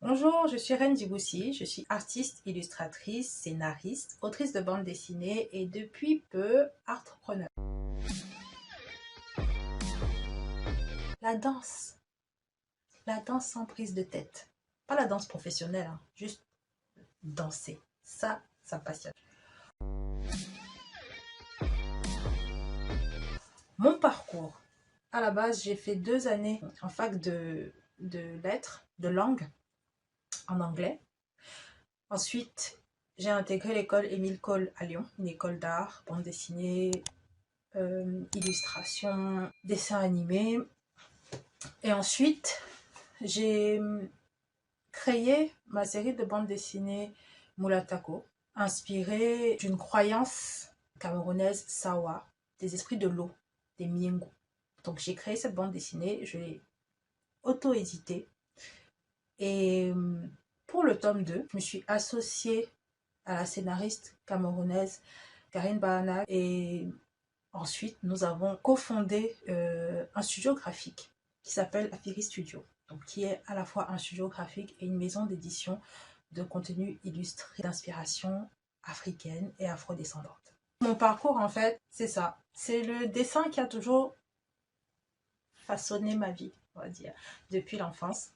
Bonjour, je suis Reine Djiboussi, je suis artiste, illustratrice, scénariste, autrice de bande dessinée et depuis peu, entrepreneur. La danse sans prise de tête. Pas la danse professionnelle, hein, juste danser. Ça passionne. Mon parcours. À la base, j'ai fait 2 années en fac de lettres, de langue, en anglais. Ensuite, j'ai intégré l'école Émile Cohl à Lyon, une école d'art, bande dessinée, illustration, dessin animé. Et ensuite, j'ai créé ma série de bandes dessinées Mulatako, inspirée d'une croyance camerounaise Sawa, des esprits de l'eau, des Miengu. Donc j'ai créé cette bande dessinée, je l'ai auto-éditée. Et pour le tome 2, je me suis associée à la scénariste camerounaise Karine Bahana et ensuite nous avons cofondé un studio graphique qui s'appelle Afiri Studio, donc qui est à la fois un studio graphique et une maison d'édition de contenu illustré d'inspiration africaine et afrodescendante. Mon parcours, en fait, c'est ça. C'est le dessin qui a toujours façonné ma vie, on va dire, depuis l'enfance,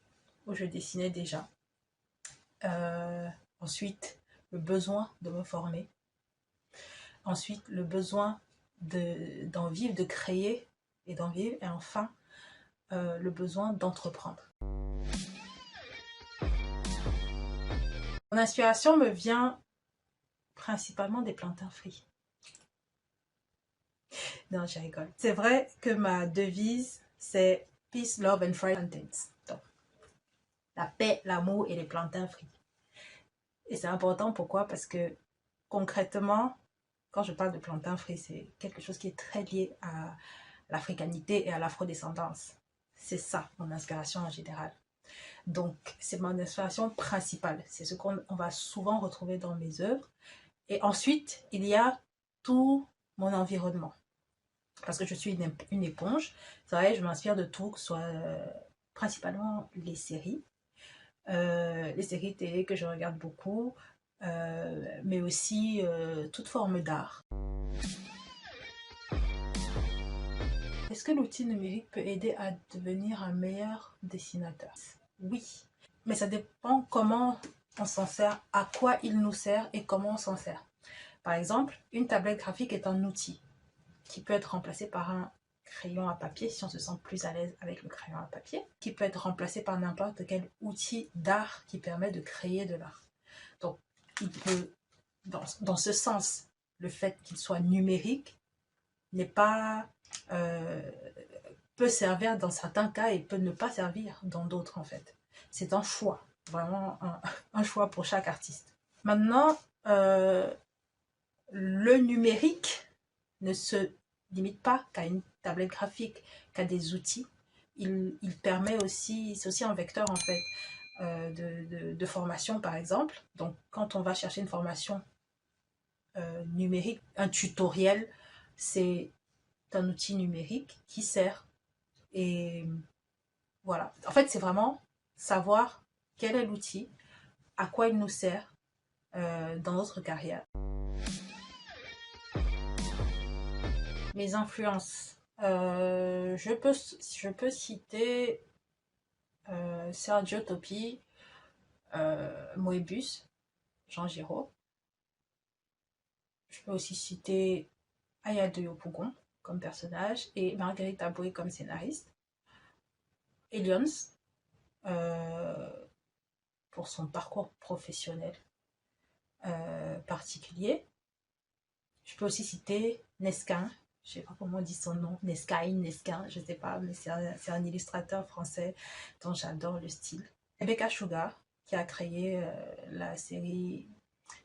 où je dessinais déjà. Ensuite, le besoin de me former. Ensuite, le besoin d'en vivre, de créer et d'en vivre. Et enfin, le besoin d'entreprendre. Mon inspiration me vient principalement des plantains frits. Non, je rigole. C'est vrai que ma devise, c'est Peace, Love and Fried Plantains. Donc, la paix, l'amour et les plantains frits. Et c'est important, pourquoi? Parce que concrètement, quand je parle de plantains frits, c'est quelque chose qui est très lié à l'africanité et à l'afrodescendance. C'est ça, mon inspiration en général. Donc, c'est mon inspiration principale. C'est ce qu'on va souvent retrouver dans mes œuvres. Et ensuite, il y a tout mon environnement. Parce que je suis une éponge. C'est vrai, je m'inspire de tout, que ce soit principalement les séries télé que je regarde beaucoup, mais aussi toute forme d'art. Est-ce que l'outil numérique peut aider à devenir un meilleur dessinateur? Oui, mais ça dépend comment on s'en sert, à quoi il nous sert et comment on s'en sert. Par exemple, une tablette graphique est un outil qui peut être remplacé par un crayon à papier si on se sent plus à l'aise avec le crayon à papier, qui peut être remplacé par n'importe quel outil d'art qui permet de créer de l'art. Donc, il peut, dans ce sens, le fait qu'il soit numérique n'est pas peut servir dans certains cas et peut ne pas servir dans d'autres en fait. C'est un choix, vraiment un choix pour chaque artiste. Maintenant, le numérique ne se limite pas qu'à une tablette graphique, qu'à des outils. Il permet aussi, c'est aussi un vecteur en fait de formation par exemple. Donc quand on va chercher une formation numérique, un tutoriel, c'est un outil numérique qui sert. Et voilà. En fait, c'est vraiment savoir quel est l'outil, à quoi il nous sert dans notre carrière. Mes influences. Je peux citer Sergio Topi, Moebius, Jean Giraud. Je peux aussi citer Aya Yopougon comme personnage et Marguerite Aboué comme scénariste. Elions pour son parcours professionnel particulier. Je peux aussi citer Nesquin, je ne sais pas comment on dit son nom, Nesquin, je ne sais pas, mais c'est un illustrateur français dont j'adore le style. Rebecca Sugar, qui a créé la série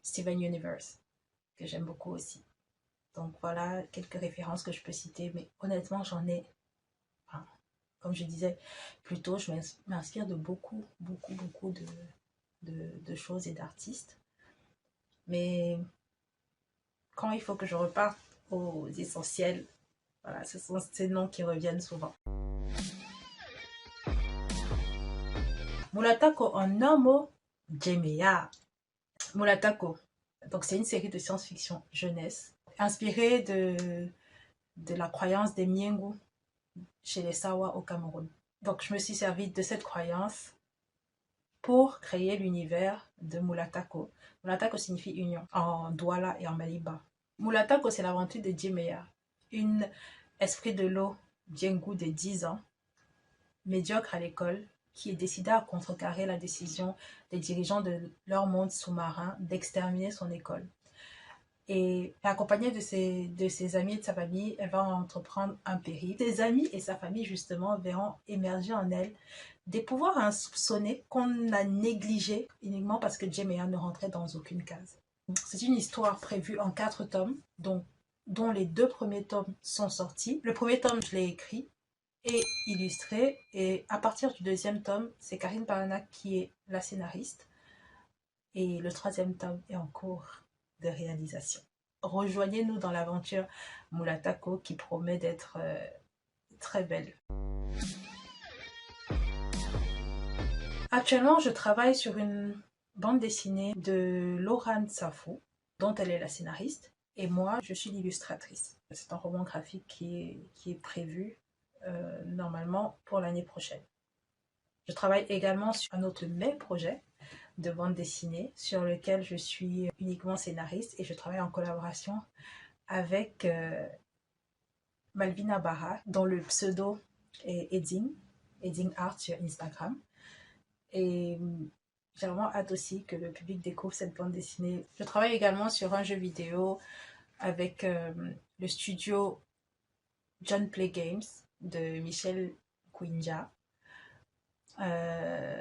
Steven Universe, que j'aime beaucoup aussi. Donc voilà quelques références que je peux citer, mais honnêtement, j'en ai, enfin, comme je disais plus tôt, je m'inspire de beaucoup de choses et d'artistes. Mais quand il faut que je reparte aux essentiels, voilà, ce sont ces noms qui reviennent souvent. Mulatako en un mot, Jemeya. Mulatako. Donc c'est une série de science-fiction jeunesse inspirée de la croyance des Miengu chez les Sawa au Cameroun. Donc je me suis servi de cette croyance pour créer l'univers de Mulatako. Mulatako signifie union en Douala et en Maliba. Mulatako, c'est l'aventure de Jemeya, une esprit de l'eau Djengu de 10 ans, médiocre à l'école, qui est décidé à contrecarrer la décision des dirigeants de leur monde sous-marin d'exterminer son école. Et accompagnée de ses amis et de sa famille, elle va entreprendre un périple. Ses amis et sa famille, justement, verront émerger en elle des pouvoirs insoupçonnés qu'on a négligés uniquement parce que Jemeya ne rentrait dans aucune case. C'est une histoire prévue en 4 tomes, dont les 2 premiers tomes sont sortis. Le premier tome, je l'ai écrit et illustré, et à partir du 2e tome, c'est Karine Baranac qui est la scénariste, et le 3e tome est en cours de réalisation. Rejoignez-nous dans l'aventure Mulatako qui promet d'être très belle. Actuellement, je travaille sur une bande dessinée de Laurent Safou, dont elle est la scénariste, et moi, je suis l'illustratrice. C'est un roman graphique qui est prévu normalement pour l'année prochaine. Je travaille également sur un autre projet de bande dessinée sur lequel je suis uniquement scénariste, et je travaille en collaboration avec Malvina Barra, dont le pseudo est Edding Art sur Instagram. Et j'ai vraiment hâte aussi que le public découvre cette bande dessinée. Je travaille également sur un jeu vidéo avec le studio John Play Games de Michel Kouinja,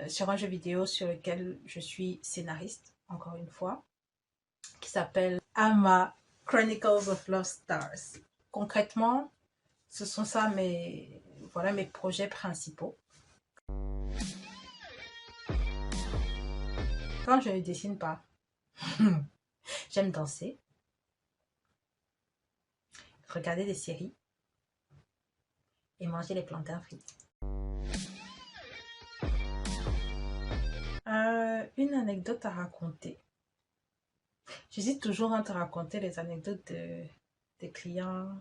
sur un jeu vidéo sur lequel je suis scénariste, encore une fois, qui s'appelle Ama Chronicles of Lost Stars. Concrètement, ce sont ça mes projets principaux. Quand je ne dessine pas, j'aime danser, regarder des séries et manger les plantains frits. Une anecdote à raconter. J'hésite toujours à te raconter les anecdotes des clients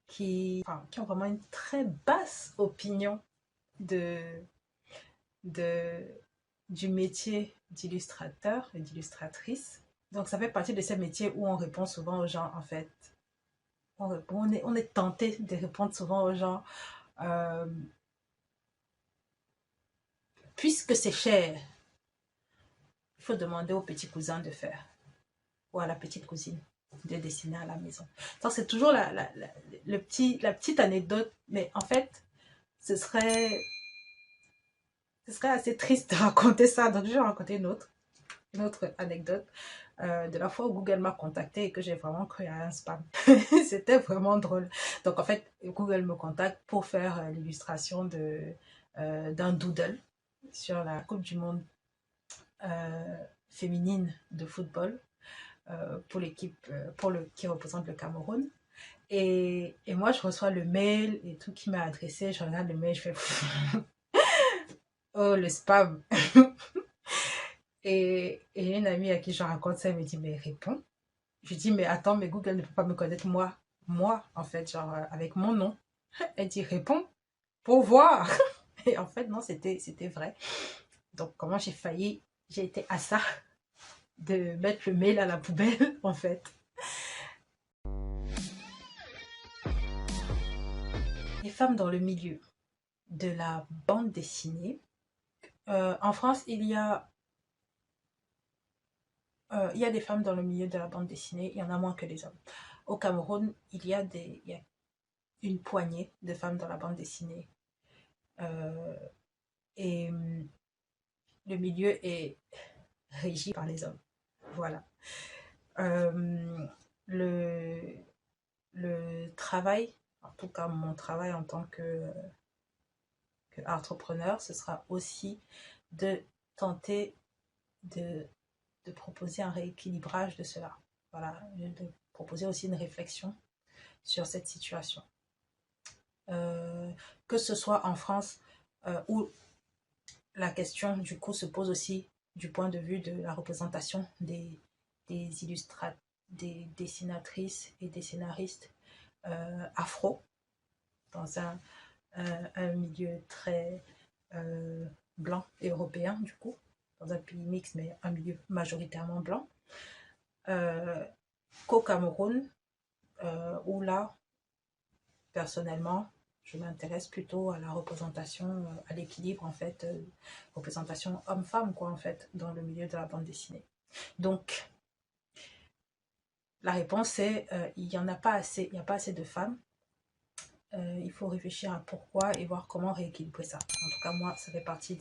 qui ont vraiment une très basse opinion du métier d'illustrateur et d'illustratrice. Donc ça fait partie de ces métiers où on répond souvent aux gens, en fait. On est tenté de répondre souvent aux gens, puisque c'est cher, il faut demander au petit cousin de faire, ou à la petite cousine de dessiner à la maison. Donc c'est toujours la petite anecdote, mais en fait, ce serait assez triste de raconter ça. Donc je vais raconter une autre anecdote de la fois où Google m'a contacté et que j'ai vraiment cru à un spam. C'était vraiment drôle. Donc en fait, Google me contacte pour faire l'illustration d'un doodle sur la Coupe du Monde féminine de football pour l'équipe qui représente le Cameroun. Et moi, je reçois le mail et tout qui m'a adressé. Je regarde le mail, je fais oh, le spam. Et une amie à qui je raconte ça, elle me dit, mais réponds. Je dis, mais attends, mais Google ne peut pas me connaître moi, en fait, genre avec mon nom. Elle dit, réponds pour voir. Et en fait, non, c'était vrai. Donc, comment j'ai été à ça de mettre le mail à la poubelle, en fait. Les femmes dans le milieu de la bande dessinée. En France, il y a des femmes dans le milieu de la bande dessinée, il y en a moins que les hommes. Au Cameroun, il y a une poignée de femmes dans la bande dessinée. Et le milieu est régi par les hommes. Voilà. Le travail, en tout cas mon travail en tant que entrepreneur, ce sera aussi de tenter de proposer un rééquilibrage de cela. Voilà, de proposer aussi une réflexion sur cette situation. Que ce soit en France ou la question du coup se pose aussi du point de vue de la représentation des des dessinatrices et des scénaristes afro dans un milieu très blanc et européen du coup, dans un pays mixte mais un milieu majoritairement blanc, qu'au Cameroun, où là, personnellement, je m'intéresse plutôt à la représentation, à l'équilibre en fait, représentation homme-femme quoi en fait, dans le milieu de la bande dessinée. Donc, la réponse est il n'y en a pas assez, il n'y a pas assez de femmes. Il faut réfléchir à pourquoi et voir comment rééquilibrer ça. En tout cas, moi, ça fait partie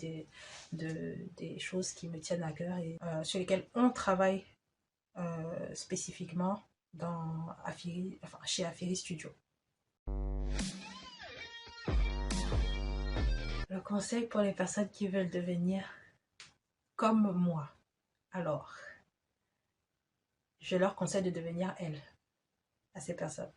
des choses qui me tiennent à cœur et sur lesquelles on travaille spécifiquement chez Afiri Studio. Le conseil pour les personnes qui veulent devenir comme moi. Alors, je leur conseille de devenir elles, à ces personnes.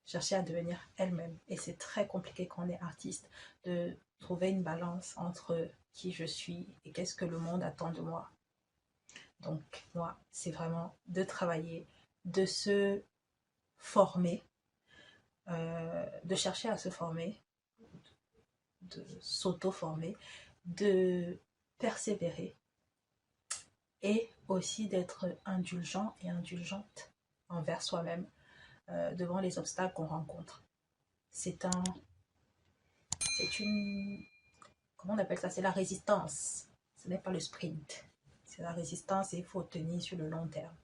Chercher à devenir elles-mêmes. Et c'est très compliqué quand on est artiste de trouver une balance entre qui je suis et qu'est-ce que le monde attend de moi. Donc, moi, c'est vraiment de travailler, de se former, de chercher à se former, de s'auto-former, de persévérer et aussi d'être indulgent et indulgente envers soi-même devant les obstacles qu'on rencontre. C'est une, comment on appelle ça? C'est la résistance. Ce n'est pas le sprint. C'est la résistance et il faut tenir sur le long terme.